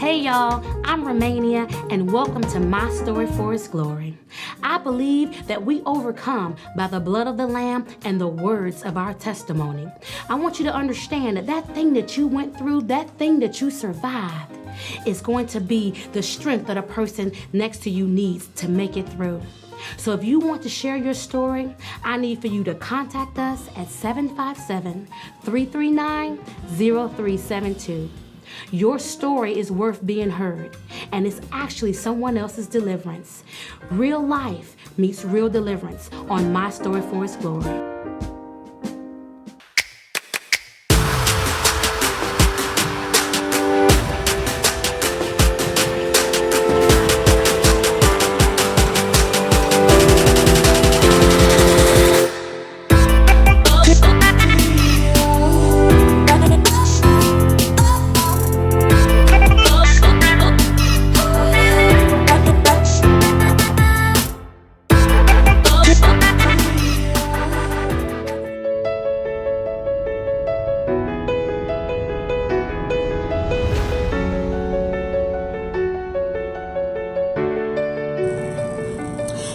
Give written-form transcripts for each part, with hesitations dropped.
Hey y'all, I'm Romania and welcome to My Story for His Glory. I believe that we overcome by the blood of the Lamb and the words of our testimony. I want you to understand that that thing that you went through, that thing that you survived, is going to be the strength that a person next to you needs to make it through. So if you want to share your story, I need for you to contact us at 757-339-0372. Your story is worth being heard, and it's actually someone else's deliverance. Real life meets real deliverance on My Story for His Glory.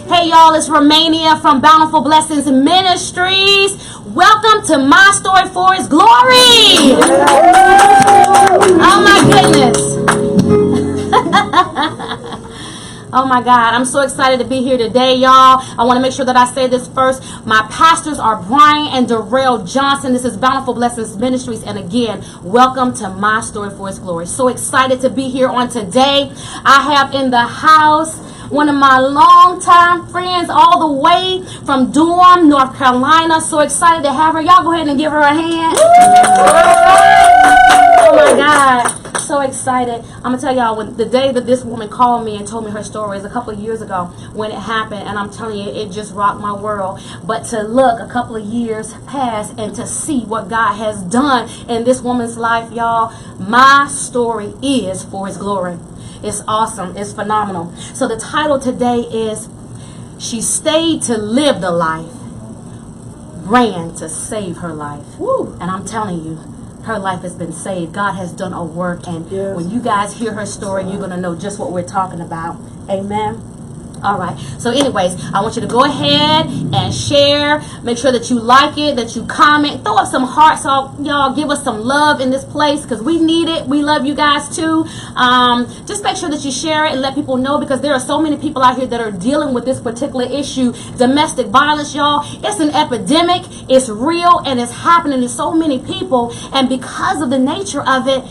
Hey y'all, it's Romania from Bountiful Blessings Ministries. Welcome to My Story for His Glory. Oh my goodness. Oh my God, I'm so excited to be here today, y'all. I want to make sure that I say this first. My pastors are Brian and Darrell Johnson. This is Bountiful Blessings Ministries. And again, welcome to My Story for His Glory. So excited to be here on today. I have in the house one of my longtime friends all the way from Durham, North Carolina. So excited to have her. Y'all go ahead and give her a hand. Oh my God. So excited. I'm going to tell y'all, when the day that this woman called me and told me her story is a couple of years ago when it happened. And I'm telling you, it just rocked my world. But to look a couple of years past and to see what God has done in this woman's life, y'all, my story is for His glory. It's awesome. It's phenomenal. So the title today is She Stayed to Live the Life, Ran to Save Her Life. Woo. And I'm telling you, her life has been saved. God has done a work. And when you guys hear her story, you're going to know just what we're talking about. Amen. All right. So anyways, I want you to go ahead and share. Make sure that you like it, that you comment. Throw up some hearts. So y'all give us some love in this place because we need it. We love you guys too. Just make sure that you share it and let people know, because there are so many people out here that are dealing with this particular issue. Domestic violence, y'all. It's an epidemic. It's real and it's happening to so many people. And because of the nature of it,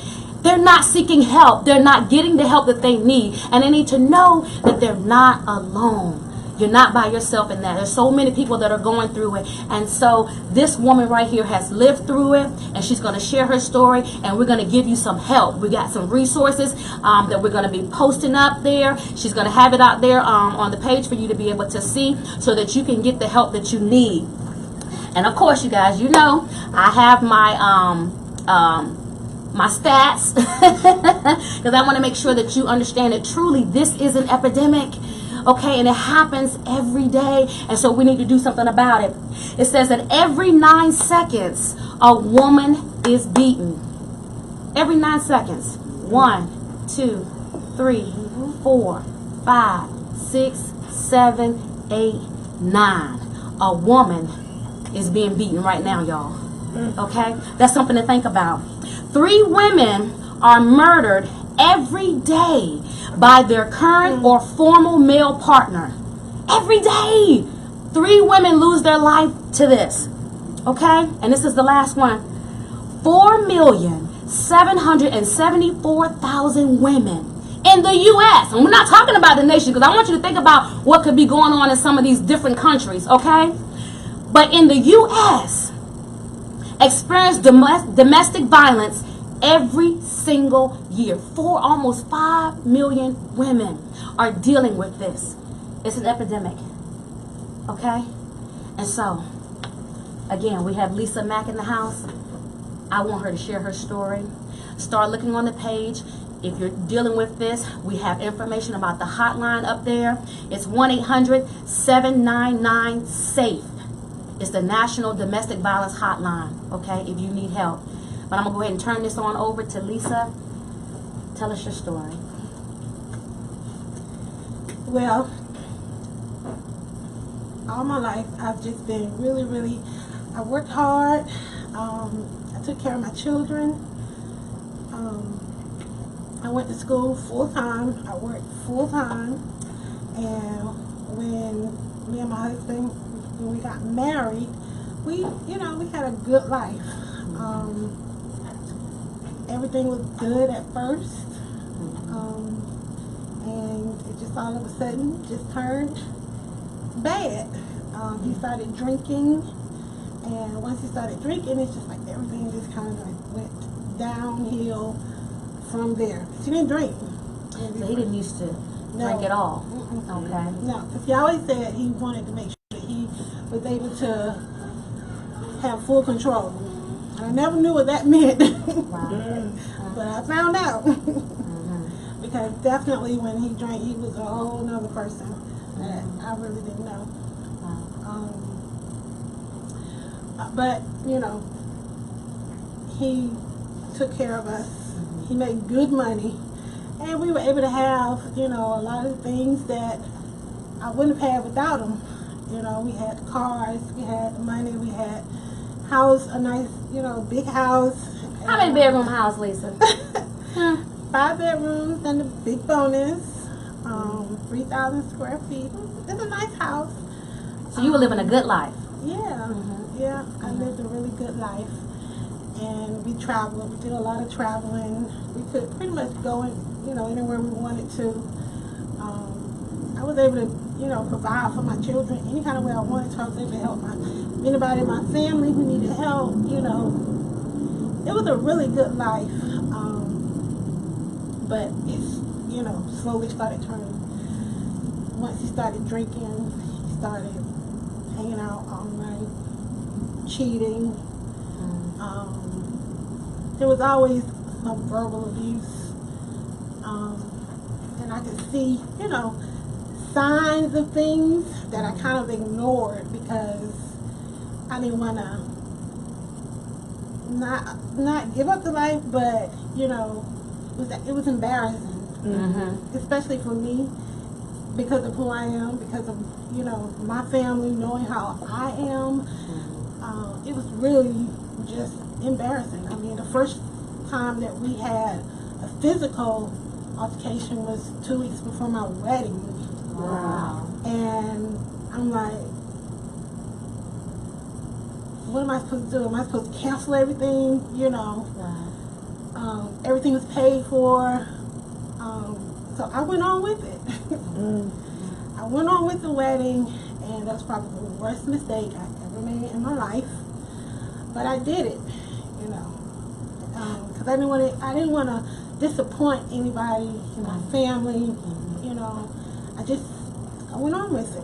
they're not seeking help. They're not getting the help that they need. And they need to know that they're not alone. You're not by yourself in that. There's so many people that are going through it. And so this woman right here has lived through it. And she's going to share her story. And we're going to give you some help. We got some resources that we're going to be posting up there. She's going to have it out there on the page for you to be able to see, so that you can get the help that you need. And of course, you guys, you know, I have my stats, because I want to make sure that you understand that truly this is an epidemic, okay, and it happens every day, and so we need to do something about it. It says that every 9 seconds a woman is beaten. Every 9 seconds. 1, 2, 3, 4, 5, 6, 7, 8, 9. A woman is being beaten right now, y'all. Okay, that's something to think about. 3 women are murdered every day by their current or former male partner. Every day. 3 women lose their life to this. Okay? And this is the last one. 4,774,000 women in the U.S. And we're not talking about the nation, because I want you to think about what could be going on in some of these different countries. Okay? But in the U.S., experience domestic violence every single year. Almost 5 million women are dealing with this. It's an epidemic. Okay? And so, again, we have Lisa Mack in the house. I want her to share her story. Start looking on the page. If you're dealing with this, we have information about the hotline up there. It's 1-800-799-SAFE. It's the National Domestic Violence Hotline, okay, if you need help. But I'm going to go ahead and turn this on over to Lisa. Tell us your story. Well, all my life I've just been really, I worked hard. I took care of my children. I went to school full time. I worked full time. And when me and my husband, when we got married, we had a good life. Everything was good at first. And it just all of a sudden just turned bad. He started drinking, and once he started drinking, it's just like everything just kind of like went downhill from there. He didn't drink. So he didn't used to drink at all. Okay. No, because he always said he wanted to make sure that he was able to have full control. And I never knew what that meant. Wow. But I found out. Because definitely when he drank, he was a whole nother person that I really didn't know. But, he took care of us. He made good money. And we were able to have, a lot of things that I wouldn't have had without him. We had cars, we had money, we had a nice, big house. How many bedroom house, Lisa? 5 bedrooms and a big bonus. 3,000 square feet. It's a nice house. So you were living a good life. Yeah. Yeah, I lived a really good life. And we traveled. We did a lot of traveling. We could pretty much go anywhere we wanted to. I was able to, provide for my children any kind of way I wanted to. I was able to help anybody in my family who needed help. It was a really good life. But it's, slowly started turning. Once he started drinking, he started hanging out all night, cheating. There was always some verbal abuse. And I could see, signs of things that I kind of ignored because I didn't want to not give up the life, but, it was embarrassing. Especially for me, because of who I am, because of, my family, knowing how I am. It was really just embarrassing. I mean, the first time that we had a physical altercation was 2 weeks before my wedding. Wow. And I'm like, what am I supposed to do? Am I supposed to cancel everything? Wow. Everything was paid for. So I went on with it. I went on with the wedding, and that's probably the worst mistake I ever made in my life. But I did it, because I didn't want to disappoint anybody in my family. I went on with it.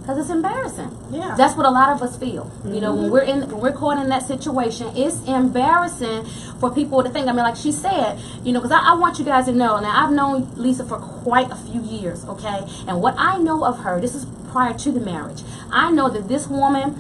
Because it's embarrassing. Yeah. When a lot of us feel. When we're caught in that situation, it's embarrassing for people to think. I mean, like she said, because I want you guys to know. Now, I've known Lisa for quite a few years, okay? And what I know of her, this is prior to the marriage. I know that this woman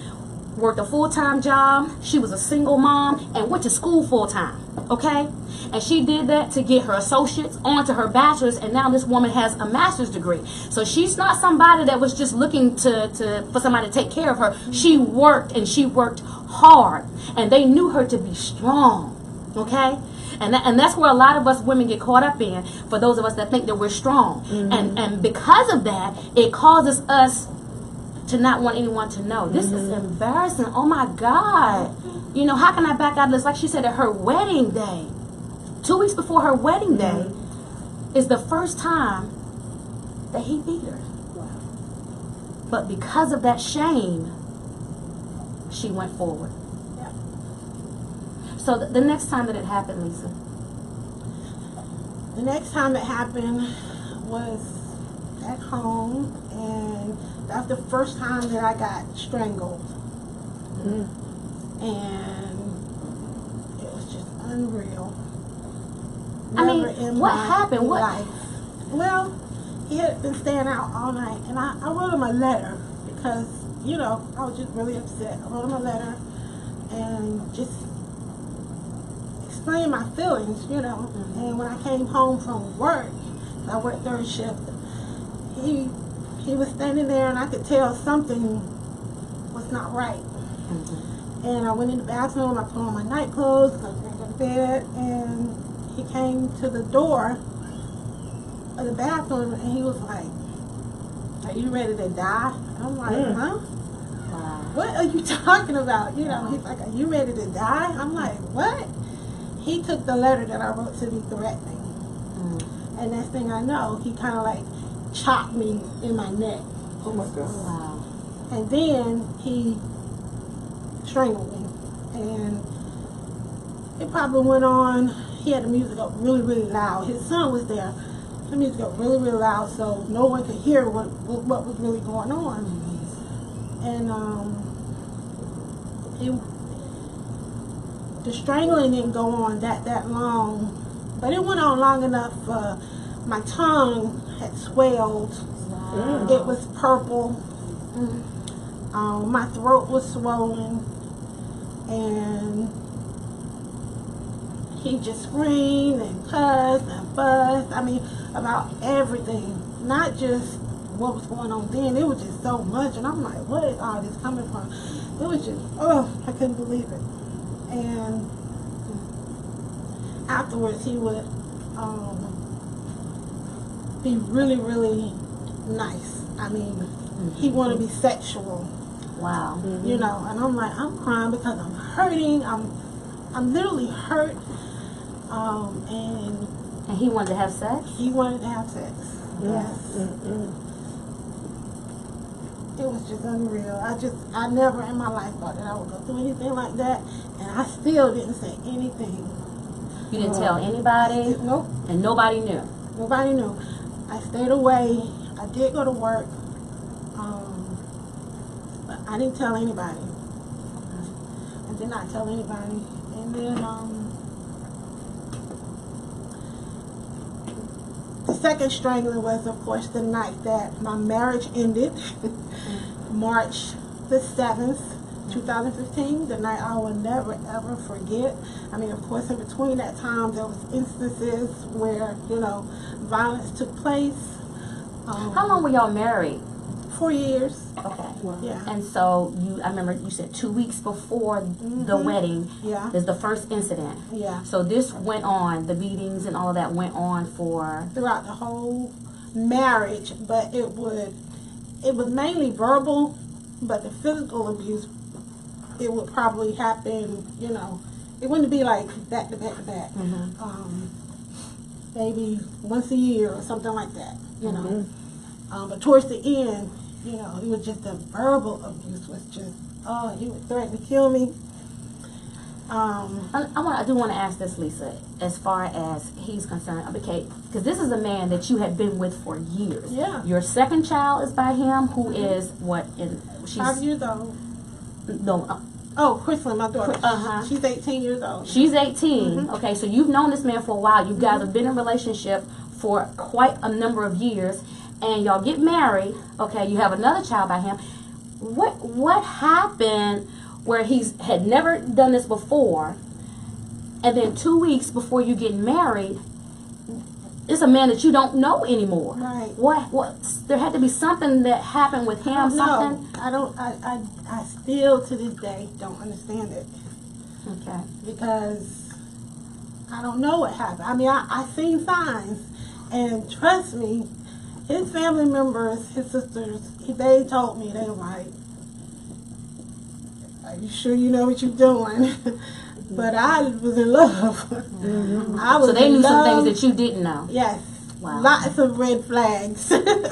worked a full-time job. She was a single mom and went to school full-time, okay? And she did that to get her associates onto her bachelor's, and now this woman has a master's degree. So she's not somebody that was just looking for somebody to take care of her. She worked, and she worked hard, and they knew her to be strong, okay? And that's where a lot of us women get caught up in, for those of us that think that we're strong. And because of that, it causes us to not want anyone to know. This is embarrassing. Oh my God. How can I back out of this? Like she said, at her wedding day, 2 weeks before her wedding day, is the first time that he beat her. But because of that shame, she went forward. Yeah. So the next time that it happened, Lisa? The next time it happened was at home, and that's the first time that I got strangled. And it was just unreal. What happened? Life. Well, he had been staying out all night, and I wrote him a letter because, I was just really upset. I wrote him a letter and just explain my feelings, you know. And when I came home from work, I worked third shift, he was standing there and I could tell something was not right. And I went in the bathroom, I put on my night clothes, I was going to go to bed, and he came to the door of the bathroom and he was like, "Are you ready to die?" And I'm like, "Huh? Wow. What are you talking about?" You know, he's like, "Are you ready to die?" I'm like, "What?" He took the letter that I wrote to me threatening. And next thing I know, he kind of like chopped me in my neck. Oh my God. Wow. And then he strangled me. And it probably went on. He had the music up really, really loud. His son was there. The music up really, really loud, so no one could hear what was really going on. And the strangling didn't go on that long, but it went on long enough. My tongue had swelled. Wow. It was purple. My throat was swollen, and he just screamed and cussed and fussed. I mean, about everything, not just what was going on then. It was just so much, and I'm like, what is all this coming from? It was just, I couldn't believe it. And afterwards, he would be really, really nice. I mean, he wanted to be sexual. Wow. You know, and I'm like, I'm crying because I'm hurting. I'm literally hurt. And he wanted to have sex? he wanted to have sex. Yes. It was just unreal. I never in my life thought that I would go through anything like that, and I still didn't say anything. You didn't tell anybody? Nope. And nobody knew? Nobody knew. I stayed away. I did go to work, but I didn't tell anybody. I did not tell anybody. And then the second strangling was, of course, the night that my marriage ended, March the 7th, 2015, the night I will never, ever forget. I mean, of course, in between that time, there was instances where, you know, violence took place. How long were y'all married? 4 years. Okay. Yeah. And so I remember you said 2 weeks before the wedding Yeah. is the first incident. Yeah. So this went on, the beatings and all of that went on for... Throughout the whole marriage, but it was mainly verbal, but the physical abuse, it would probably happen, you know, it wouldn't be like back to back to back. Maybe once a year or something like that, you know. But towards the end, you know, it was just the verbal abuse was just, he would threaten to kill me. I do want to ask this, Lisa, as far as he's concerned, okay, because this is a man that you have been with for years. Yeah. Your second child is by him, who is what? She's 5 years old. No, Oh, Chrislyn, my daughter. Uh-huh. She's 18 years old. she's 18. Okay, so you've known this man for a while. You guys have been in a relationship for quite a number of years, and y'all get married. Okay, you have another child by him. What happened where had never done this before, and then 2 weeks before you get married, it's a man that you don't know anymore. Right. What? There had to be something that happened with him. Something. No, I still to this day don't understand it. Okay. Because I don't know what happened. I mean, I seen signs, and trust me, his family members, his sisters, they told me, they were like, "Are you sure you know what you're doing?" But I was in love. I was So they in knew some love. things that you didn't know. Yes. Wow. Lots of red flags. Okay.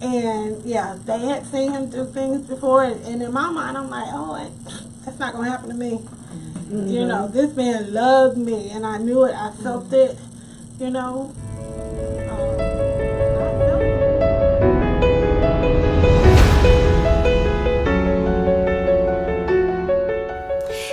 And yeah, they had seen him do things before, and in my mind, I'm like, that's not gonna happen to me. You know, this man loved me, and I knew it. I felt it. You know.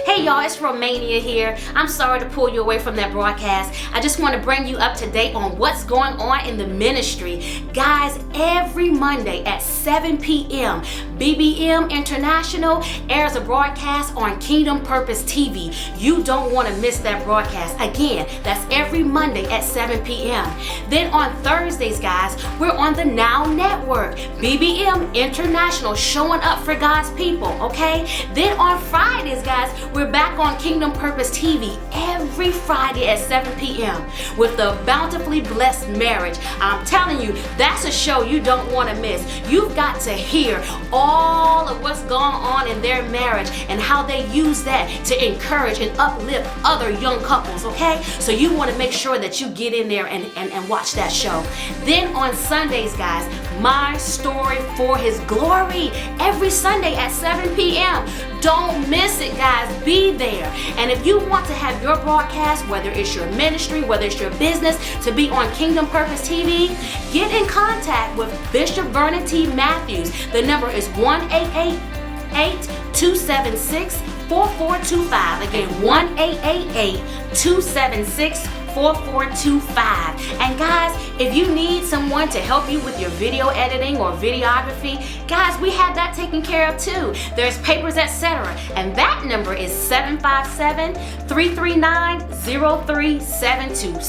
Hey y'all, it's Romania here. I'm sorry to pull you away from that broadcast. I just want to bring you up to date on what's going on in the ministry. Guys, every Monday at 7 p.m., BBM International airs a broadcast on Kingdom Purpose TV. You don't want to miss that broadcast. Again, that's every Monday at 7 p.m. Then on Thursdays, guys, we're on the Now Network. BBM International showing up for God's people, okay? Then on Fridays, guys, we're back on Kingdom Purpose TV every Friday at 7 p.m. with the Bountifully Blessed Marriage. I'm telling you, that's a show you don't want to miss. You've got to hear all of what's going on in their marriage and how they use that to encourage and uplift other young couples, okay? So you want to make sure that you get in there and watch that show. Then on Sundays, guys, My Story for His Glory, every Sunday at 7 p.m. Don't miss it, guys. Be there. And if you want to have your broadcast, whether it's your ministry, whether it's your business, to be on Kingdom Purpose TV, get in contact with Bishop Vernon T. Matthews. The number is 1-888-276-4425. Again, 1-888-276-4425. And guys, if you need someone to help you with your video editing or videography, guys, we have that taken care of too. There's Papers Etc. And that number is 757-339-0372.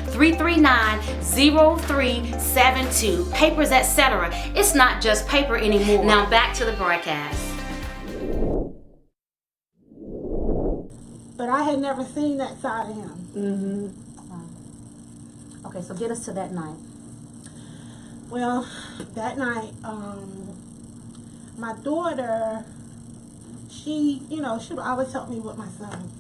757-339-0372. Papers Etc. It's not just paper anymore. Now back to the broadcast. But I had never seen that side of him. Mm-hmm. Okay, so get us to that night. Well, that night, my daughter, she would always help me with my son.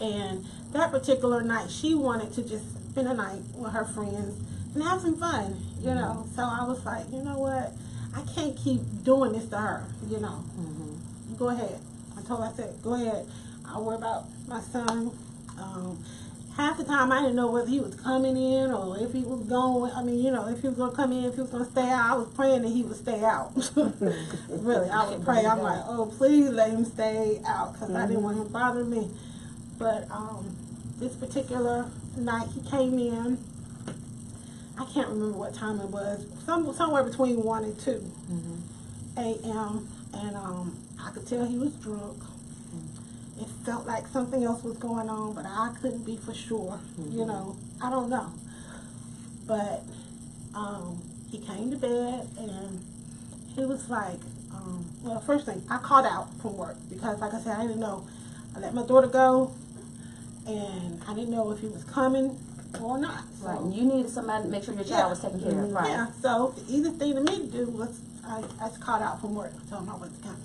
And that particular night, she wanted to just spend a night with her friends and have some fun, you know. So I was like, you know what? I can't keep doing this to her, you know. Mm-hmm. Go ahead. I said, go ahead. I'll worry about my son. Half the time I didn't know whether he was coming in or if he was going. I mean, if he was going to come in, if he was going to stay out. I was praying that he would stay out. Really, I would pray. I'm like, oh, please let him stay out because I didn't want him bothering me. But this particular night he came in. I can't remember what time it was. Somewhere between 1 and 2 a.m. And I could tell he was drunk. It felt like something else was going on, but I couldn't be for sure. You know, I don't know. But he came to bed and he was like, well, first thing, I called out from work because, like I said, I didn't know. I let my daughter go and I didn't know if he was coming or not. So, right, you needed somebody to make sure your child was taken care of. Right. Yeah, so the easiest thing to me to do was I called out from work. I told him I wasn't coming.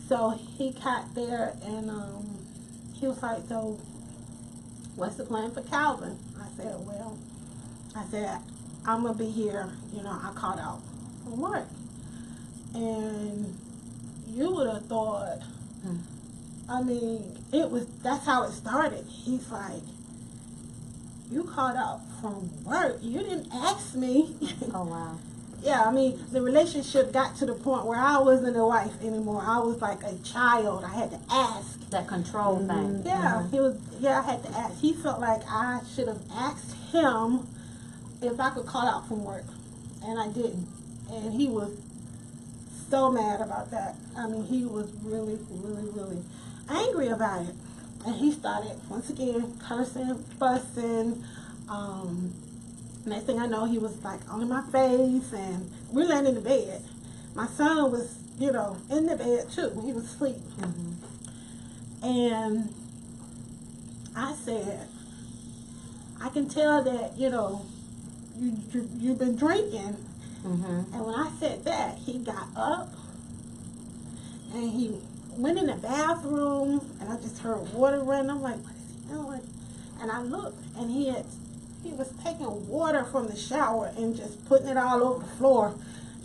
So he got there and he was like, so what's the plan for Calvin? I said, I'm going to be here. I called out from work. And you would have thought, I mean, that's how it started. He's like, you called out from work. You didn't ask me. Oh, wow. Yeah, I mean, the relationship got to the point where I wasn't a wife anymore. I was like a child. I had to ask. That control thing. Yeah, I had to ask. He felt like I should have asked him if I could call out from work, and I didn't. And he was so mad about that. I mean, he was really, really, really angry about it. And he started, once again, cursing, fussing. Next thing I know, he was like on my face, and we're laying in the bed. My son was, in the bed too. He was asleep. And I said, I can tell that, you've been drinking. And when I said that, he got up and he went in the bathroom, and I just heard water running. I'm like, what is he doing? And I looked, and he was taking water from the shower and just putting it all over the floor.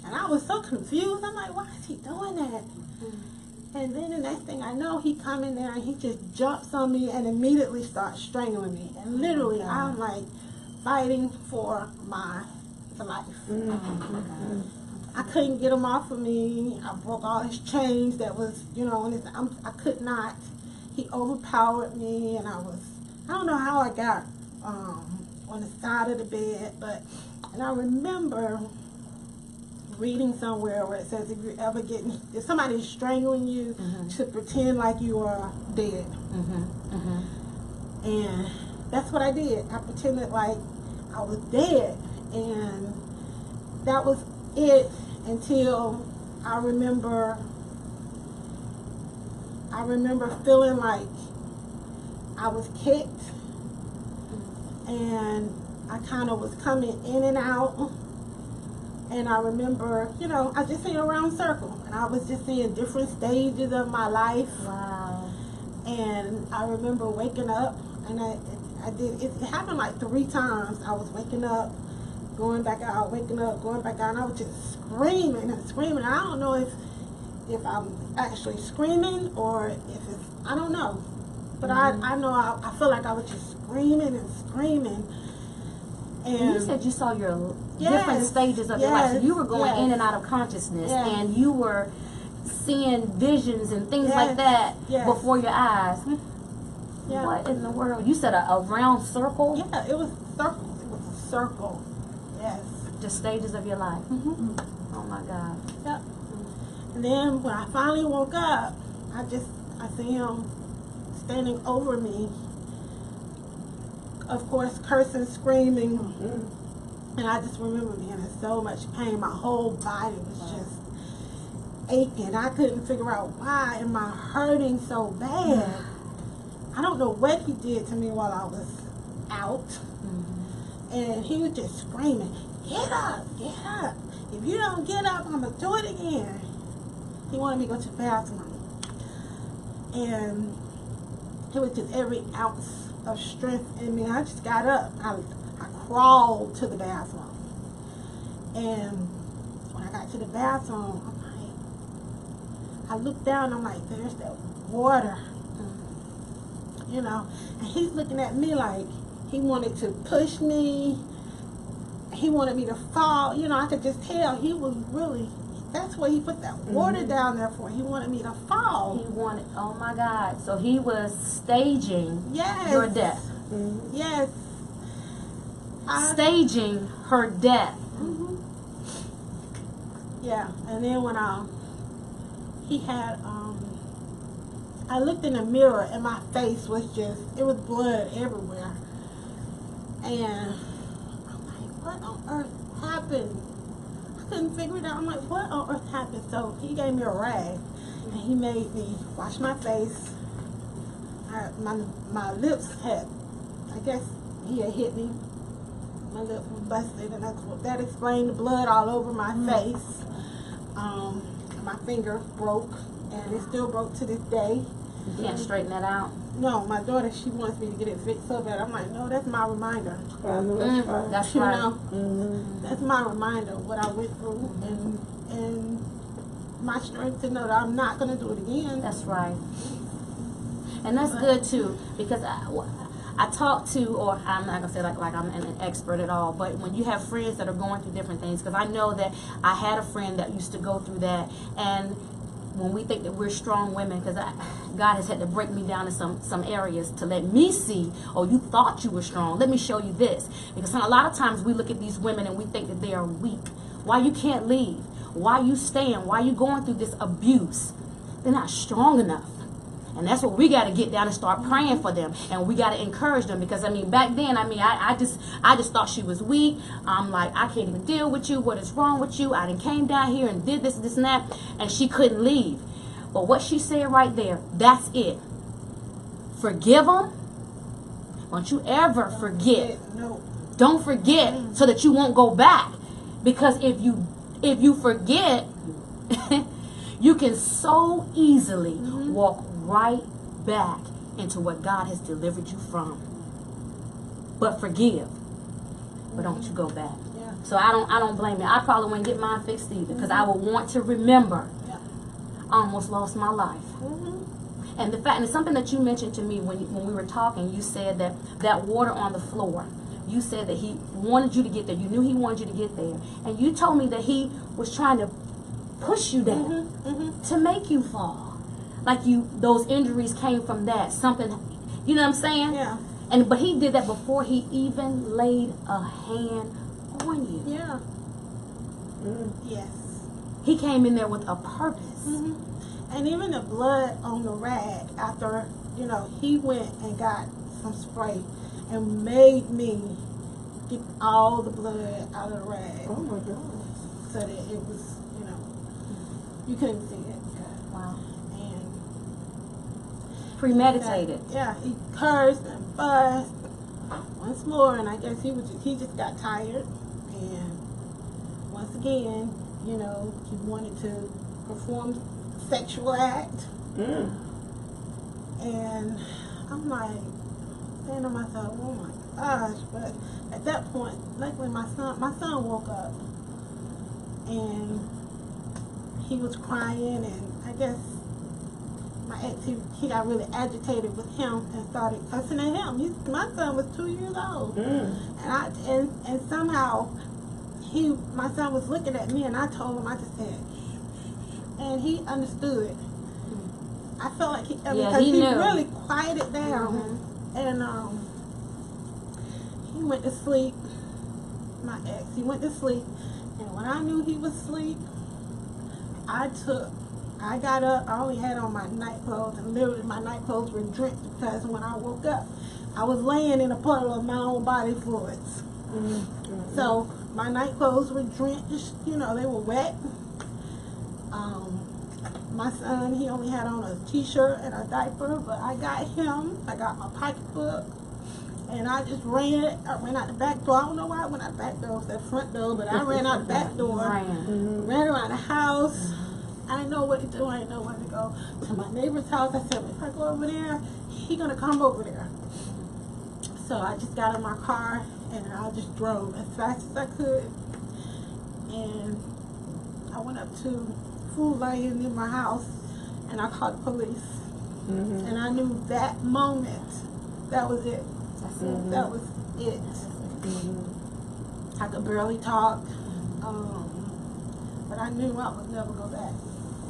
And I was so confused. I'm like, why is he doing that? And then the next thing I know, he come in there and he just jumps on me and immediately starts strangling me. And literally, I'm like fighting for my life. I couldn't get him off of me. I broke all his chains that was, on his, I could not. He overpowered me, and I don't know how I got on the side of the bed, and I remember reading somewhere where it says if somebody's strangling you, to pretend like you are dead. And that's what I did. I pretended like I was dead, and that was it until I remember feeling like I was kicked, and I kind of was coming in and out. And I remember, I just seen a round circle, and I was just seeing different stages of my life. Wow. And I remember waking up, and it happened like 3 times. I was waking up, going back out, waking up, going back out, and I was just screaming and screaming. I don't know if I'm actually screaming or if it's, I don't know. But I know I feel like I was just screaming and screaming. And you said you saw your different stages of your life. So you were going in and out of consciousness, and you were seeing visions and things like that before your eyes. What in the world? You said a round circle? Yeah, it was circles. It was a circle. Yes. Just stages of your life. Oh my God. Yep. And then when I finally woke up, I see him standing over me. Of course, cursing, screaming, and I just remember being in so much pain. My whole body was just aching. I couldn't figure out why am I hurting so bad. I don't know what he did to me while I was out, and he was just screaming, "Get up, get up! If you don't get up, I'm gonna do it again." He wanted me to go to the bathroom, and it was just every ounce of strength in me. I just got up. I crawled to the bathroom, and when I got to the bathroom, I looked down. I'm like, there's that water, and he's looking at me like he wanted to push me. He wanted me to fall. I could just tell he was really. That's what he put that water down there for. He wanted me to fall. Oh my God. So he was staging your death. Yes. Staging her death. Yeah. And then when he had, I looked in the mirror and my face was it was blood everywhere. And I'm like, what on earth happened? Couldn't figure it out. I'm like, what on earth happened? So he gave me a rag, and he made me wash my face. My lips had, I guess he had hit me. My lips were busted, and that explained the blood all over my face. My finger broke, and it still broke to this day. You can't straighten that out? No, my daughter, she wants me to get it fixed so bad. I'm like, no, that's my reminder. That's right. That's my reminder of what I went through, and my strength to know that I'm not going to do it again. That's right. And that's good too, because I talk to, or I'm not going to say like I'm an expert at all, but when you have friends that are going through different things, because I know that I had a friend that used to go through that, and when we think that we're strong women, because God has had to break me down in some areas to let me see, oh, you thought you were strong. Let me show you this. Because a lot of times we look at these women and we think that they are weak. Why you can't leave? Why you staying? Why you going through this abuse? They're not strong enough. And that's what we got to get down and start praying for them. And we got to encourage them. Because, back then, I just thought she was weak. I'm like, I can't even deal with you. What is wrong with you? I done came down here and did this, and that. And she couldn't leave. But what she said right there, that's it. Forgive them. Don't you ever forget. No. Don't forget so that you won't go back. Because if you forget, you can so easily walk right back into what God has delivered you from. But forgive. But don't you go back. Yeah. So I don't blame you. I probably wouldn't get mine fixed either, because I would want to remember. Yeah. I almost lost my life. And the fact, and it's something that you mentioned to me when we were talking. You said that water on the floor, you said that he wanted you to get there. You knew he wanted you to get there. And you told me that he was trying to push you down to make you fall. Like those injuries came from that. Something, you know what I'm saying? Yeah. But he did that before he even laid a hand on you. Yeah. Yes. He came in there with a purpose. And even the blood on the rag, after, he went and got some spray and made me get all the blood out of the rag. Oh my God. So that it was, you couldn't see it. Wow. And Premeditated. yeah, he cursed and fussed once more, and I guess he just got tired, and once again, he wanted to perform sexual act, and I'm like saying to myself, oh my gosh, but at that point, luckily my son woke up, and he was crying, and I guess my ex, he got really agitated with him and started cussing at him. My son was 2 years old, and somehow my son was looking at me, and I told him, I just said, and he understood. I felt like because he knew. really quieted down, and he went to sleep. My ex, he went to sleep, and when I knew he was asleep, I got up. I only had on my night clothes, and literally my night clothes were drenched because when I woke up, I was laying in a puddle of my own body fluids. So my night clothes were drenched. They were wet. My son, he only had on a t-shirt and a diaper, but I got my pocketbook, and I just ran out the back door. I don't know why I went out the back door, it was the front door, but I ran out the back door, ran around the house. I didn't know what to do. I didn't know where to go. To my neighbor's house, I said, if I go over there, he's going to come over there. So I just got in my car, and I just drove as fast as I could. And I went up to Food Lion in my house, and I called the police. And I knew that moment, that was it. That was it. I could barely talk. But I knew I would never go back.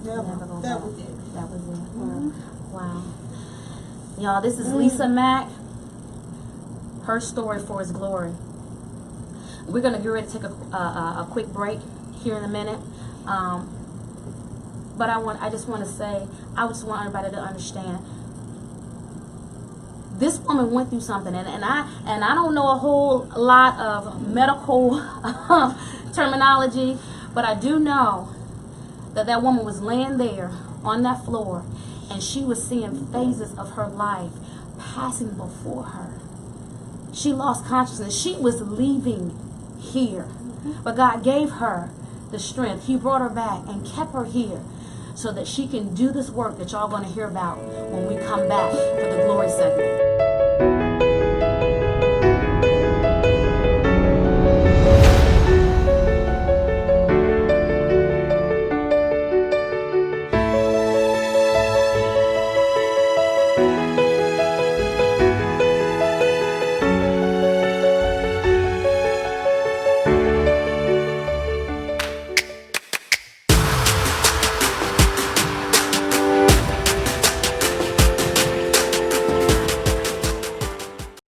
Never. That was it. That was it. Wow. Y'all, this is Lisa Mack. Her story for His glory. We're going to get ready to take a quick break here in a minute. But I just want to say, I just want everybody to understand. This woman went through something, and I don't know a whole lot of medical terminology, but I do know that woman was laying there on that floor, and she was seeing phases of her life passing before her. She lost consciousness. She was leaving here, but God gave her the strength. He brought her back and kept her here so that she can do this work that y'all going to hear about when we come back for the glory segment.